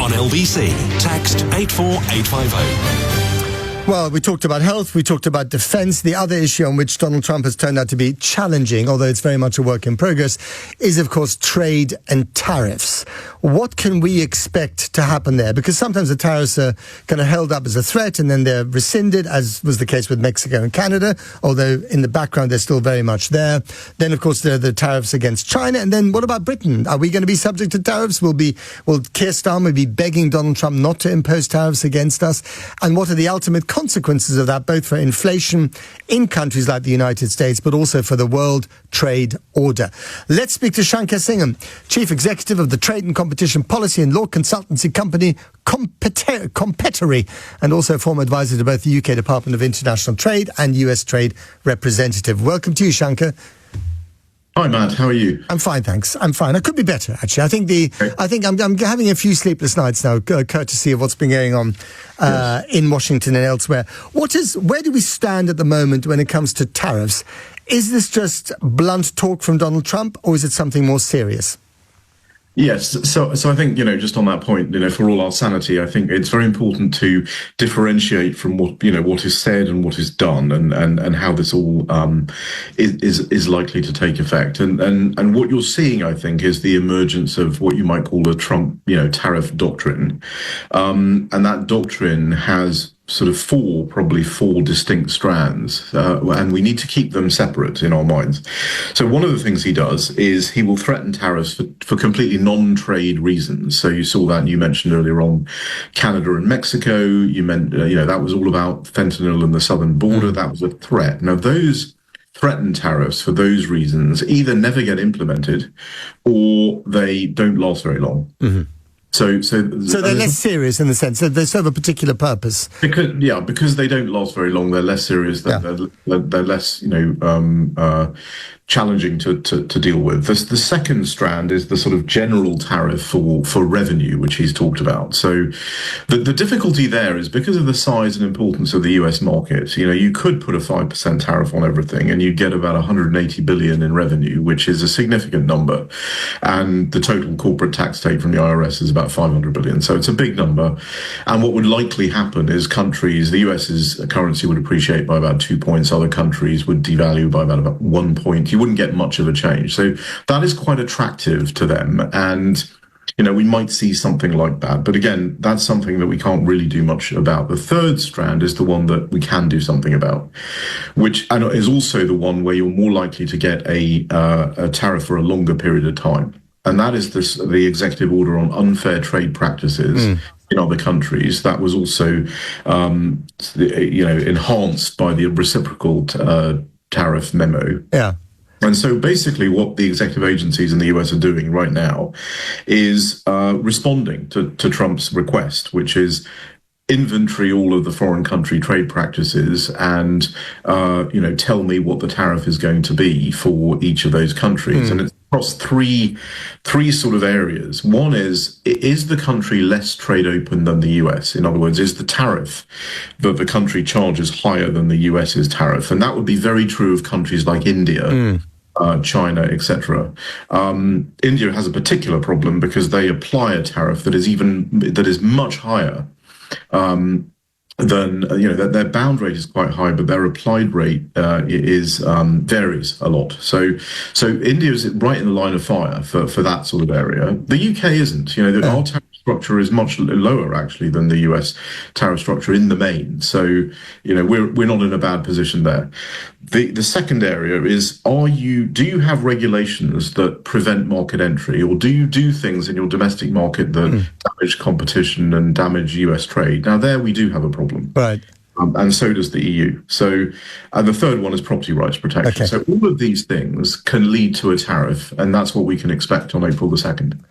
on LBC. Text 84850. Well, we talked about health, we talked about defense. The other issue on which Donald Trump has turned out to be challenging, although it's very much a work in progress, is, of course, trade and tariffs. What can we expect to happen there? Because sometimes the tariffs are kind of held up as a threat and then they're rescinded, as was the case with Mexico and Canada, although in the background they're still very much there. Then, of course, there are the tariffs against China. And then what about Britain? Are we going to be subject to tariffs? Will Keir Starmer be begging Donald Trump not to impose tariffs against us? And what are the ultimate consequences of that, both for inflation in countries like the United States, but also for the world trade order? Let's speak to Shanker Singham, Chief Executive of the Trade and Competition Policy and Law Consultancy company Competory, and also former advisor to both the UK Department of International Trade and US Trade Representative. Welcome to you, Shanker. Hi, Matt. How are you? I'm fine, thanks. I'm fine. I could be better, actually. I think I'm having a few sleepless nights now, courtesy of what's been going on in Washington and elsewhere. Where do we stand at the moment when it comes to tariffs? Is this just blunt talk from Donald Trump, or is it something more serious? Yes. So I think, just on that point, for all our sanity, I think it's very important to differentiate from what is said and what is done and how this all is likely to take effect. And what you're seeing, I think, is the emergence of what you might call a Trump, tariff doctrine. And that doctrine has sort of probably four distinct strands, and we need to keep them separate in our minds. So one of the things he does is he will threaten tariffs for completely non-trade reasons. So you saw that, and you mentioned earlier on Canada and Mexico. You meant, that was all about fentanyl and the southern border. That was a threat. Now, those threatened tariffs for those reasons either never get implemented or they don't last very long. Mm-hmm. So they're less serious in the sense that they serve a particular purpose. Because they don't last very long. They're less serious. They're less, challenging to deal with. The second strand is the sort of general tariff for revenue, which he's talked about. So the difficulty there is because of the size and importance of the US market. You could put a 5% tariff on everything and you get about 180 billion in revenue, which is a significant number. And the total corporate tax take from the IRS is about 500 billion. So it's a big number. And what would likely happen is the US's currency would appreciate by about 2 points. Other countries would devalue by about 1 point. You wouldn't get much of a change. So that is quite attractive to them. And, we might see something like that. But again, that's something that we can't really do much about. The third strand is the one that we can do something about, which is also the one where you're more likely to get a tariff for a longer period of time. And that is the executive order on unfair trade practices in other countries. That was also, enhanced by the reciprocal tariff memo. Yeah. And so basically what the executive agencies in the US are doing right now is responding to Trump's request, which is inventory all of the foreign country trade practices and, tell me what the tariff is going to be for each of those countries. And it's across three sort of areas. One is the country less trade open than the US? In other words, is the tariff that the country charges higher than the US's tariff? And that would be very true of countries like India, China, etc. India has a particular problem because they apply a tariff that is much higher than their bound rate is quite high, but their applied rate varies a lot. So India is right in the line of fire for that sort of area. The UK isn't. Our tariff structure is much lower actually than the US tariff structure in the main. So we're not in a bad position there. The second area is do you have regulations that prevent market entry, or do you do things in your domestic market that damage competition and damage US trade? Now there we do have a problem. Right. And so does the EU. So the third one is property rights protection. Okay. So all of these things can lead to a tariff, and that's what we can expect on April the 2nd.